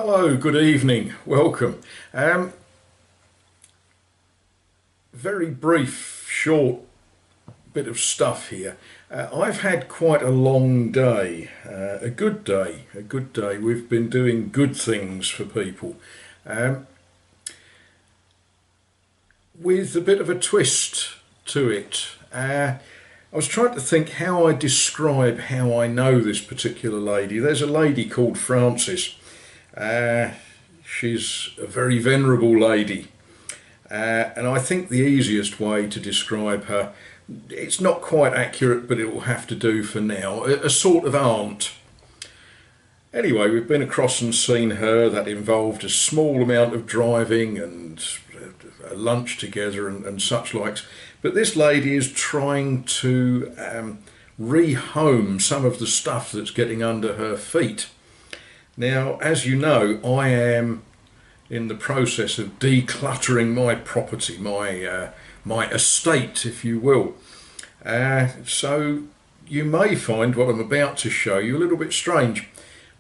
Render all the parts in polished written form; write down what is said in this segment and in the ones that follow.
Hello, good evening, welcome. Very brief, short bit of stuff here. I've had quite a long day, a good day. We've been doing good things for people. With a bit of a twist to it. I was trying to think how I describe how I know this particular lady. There's a lady called Frances. She's a very venerable lady, and I think the easiest way to describe her, it's not quite accurate, but it will have to do for now, a sort of aunt. Anyway, we've been across and seen her. That involved a small amount of driving and a lunch together and such likes. But this lady is trying to rehome some of the stuff that's getting under her feet. Now, as you know, I am in the process of decluttering my property, my estate, if you will. So you may find what I'm about to show you a little bit strange,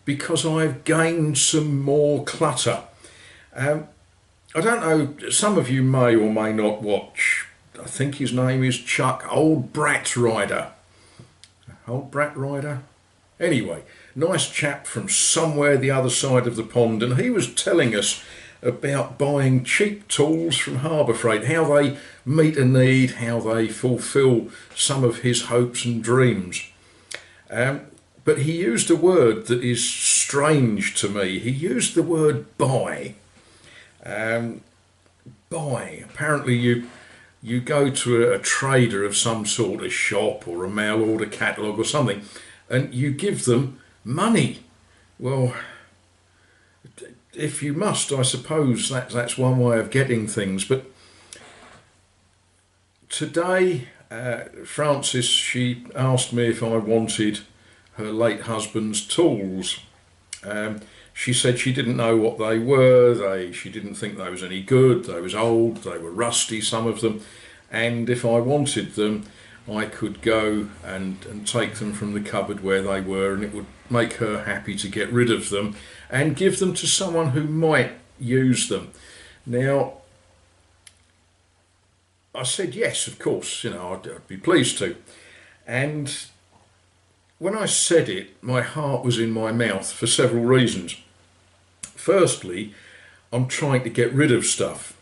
because I've gained some more clutter. I don't know, some of you may or may not watch, I think his name is Chuck, Old Brat Rider. Old Brat Rider? Anyway, nice chap from somewhere the other side of the pond, and he was telling us about buying cheap tools from Harbour Freight, how they meet a need, how they fulfil some of his hopes and dreams. But he used a word that is strange to me. He used the word buy. Buy. Apparently you go to a trader of some sort, a shop or a mail order catalogue or something, and you give them money. Well, if you must, I suppose that's one way of getting things. But today, Frances, she asked me if I wanted her late husband's tools. She said she didn't know what they were. She didn't think they was any good. They was old. They were rusty, some of them. And if I wanted them, I could go and take them from the cupboard where they were, and it would make her happy to get rid of them and give them to someone who might use them. Now, I said yes, of course, I'd be pleased to. And when I said it, my heart was in my mouth for several reasons. Firstly, I'm trying to get rid of stuff.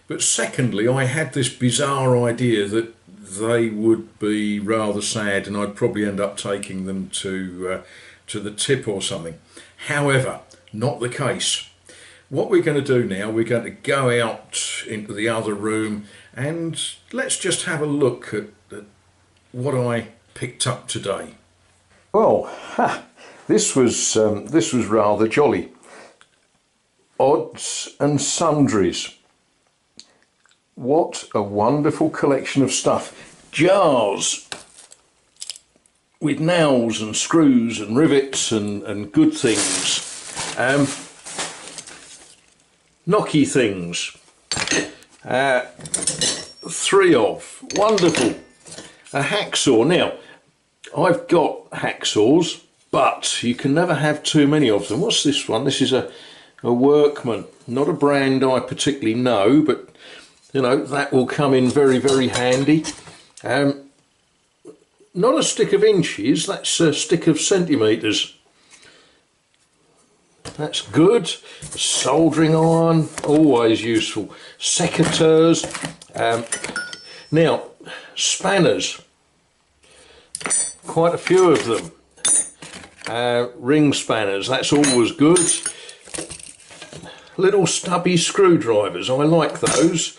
But secondly, I had this bizarre idea that they would be rather sad and I'd probably end up taking them to the tip or something. However, not the case. What we're going to do now, we're going to go out into the other room and let's just have a look at what I picked up today. Well, this was rather jolly. Odds and sundries. What a wonderful collection of stuff. Jars with nails and screws and rivets and good things. Knocky things. 3 of. Wonderful. A hacksaw. Now, I've got hacksaws, but you can never have too many of them. What's this one? This is a Workman. Not a brand I particularly know, but that will come in very, very handy. Not a stick of inches, that's a stick of centimetres. That's good. Soldering iron, always useful. Secateurs. Now, spanners. Quite a few of them. Ring spanners, that's always good. Little stubby screwdrivers, I like those.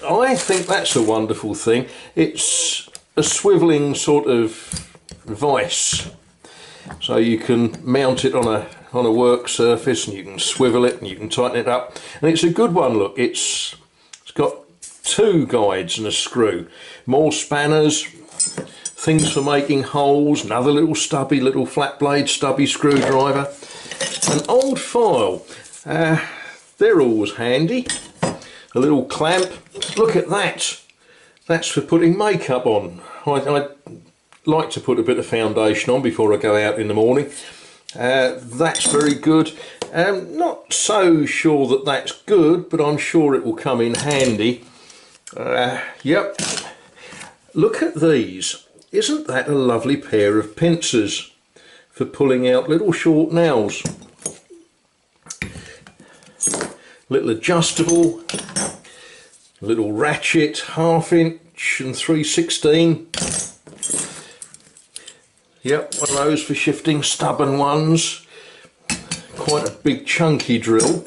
I think that's a wonderful thing. It's a swivelling sort of vice, so you can mount it on a work surface and you can swivel it and you can tighten it up, and it's a good one. Look, it's got 2 guides and a screw, more spanners, things for making holes, another little flat blade stubby screwdriver, an old file. They're always handy. A little clamp. Look at that. That's for putting makeup on. I like to put a bit of foundation on before I go out in the morning. That's very good. Not so sure that that's good, but I'm sure it will come in handy. Yep. Look at these. Isn't that a lovely pair of pincers for pulling out little short nails? Little adjustable, little ratchet, 1/2 inch and 3/16. Yep, one of those for shifting stubborn ones. Quite a big chunky drill.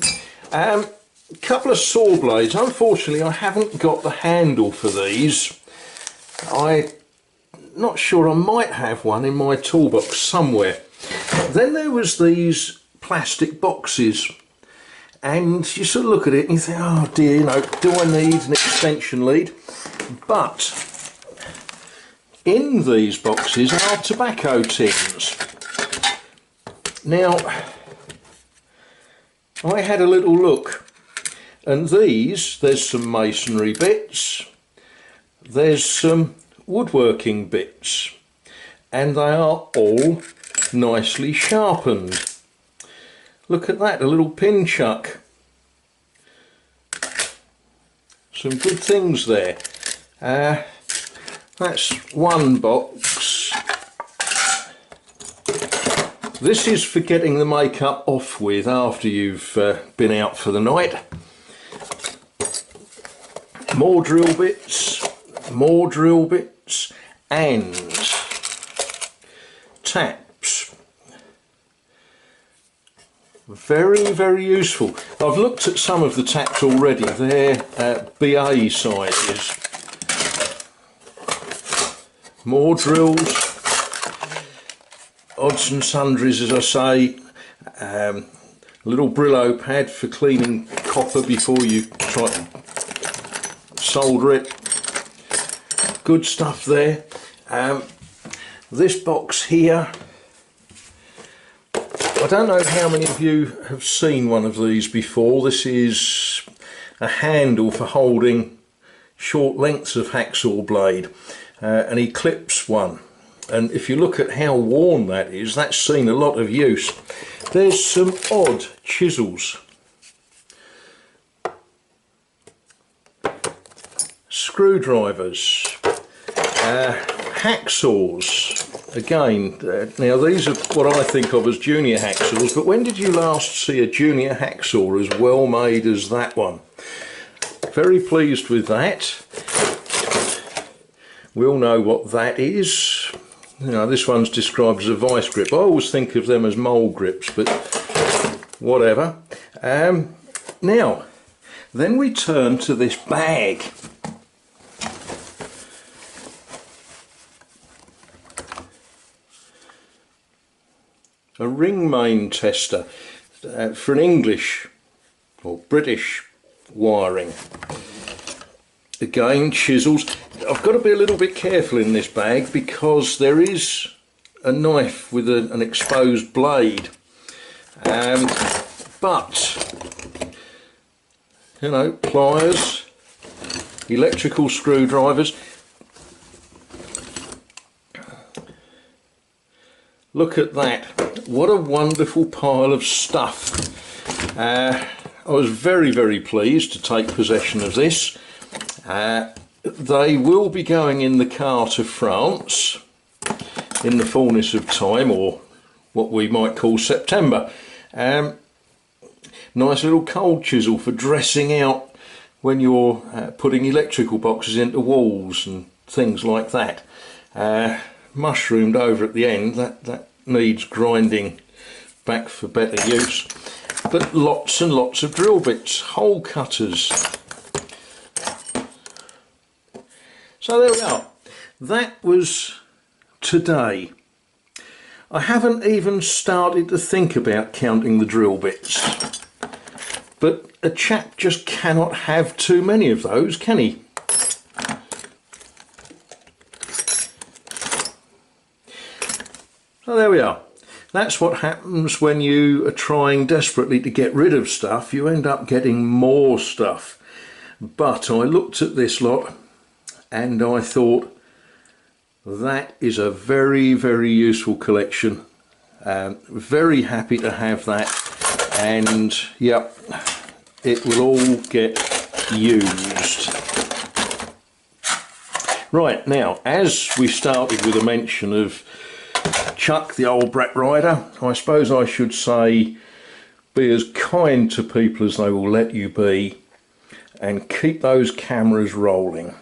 Couple of saw blades. Unfortunately, I haven't got the handle for these. I'm not sure, I might have one in my toolbox somewhere. Then there was these plastic boxes, and you sort of look at it and you think, oh dear, you know, do I need an extension lead? But in these boxes are tobacco tins. Now, I had a little look, and there's some masonry bits, there's some woodworking bits, and they are all nicely sharpened. Look at that, a little pin chuck. Some good things there. That's one box. This is for getting the makeup off with after you've been out for the night. More drill bits, and taps. Very, very useful. I've looked at some of the taps already. They're BA sizes. More drills. Odds and sundries, as I say. A little Brillo pad for cleaning copper before you try to solder it. Good stuff there. This box here, I don't know how many of you have seen one of these before. This is a handle for holding short lengths of hacksaw blade, and he clips one. And if you look at how worn that is, that's seen a lot of use. There's some odd chisels. Screwdrivers. Hacksaws. Again, now these are what I think of as junior hacksaws, but when did you last see a junior hacksaw as well made as that one? Very pleased with that. We all know what that is. You know, this one's described as a vice grip. I always think of them as mole grips, but whatever. Now, then we turn to this bag. A ring main tester for an English or British wiring. Again, chisels. I've got to be a little bit careful in this bag because there is a knife with an exposed blade, but you know, pliers, electrical screwdrivers. Look at that, what a wonderful pile of stuff. I was very, very pleased to take possession of this. They will be going in the car to France in the fullness of time, or what we might call September. Nice little cold chisel for dressing out when you're putting electrical boxes into walls and things like that. Mushroomed over at the end, that needs grinding back for better use. But lots and lots of drill bits, hole cutters. So there we are. That was today. I haven't even started to think about counting the drill bits. But a chap just cannot have too many of those, can he? So there we are. That's what happens when you are trying desperately to get rid of stuff. You end up getting more stuff. But I looked at this lot and I thought that is a very, very useful collection. Very happy to have that, and yep, it will all get used. Right, now, as we started with a mention of chuck the old Brett Rider, I suppose I should say be as kind to people as they will let you be, and keep those cameras rolling.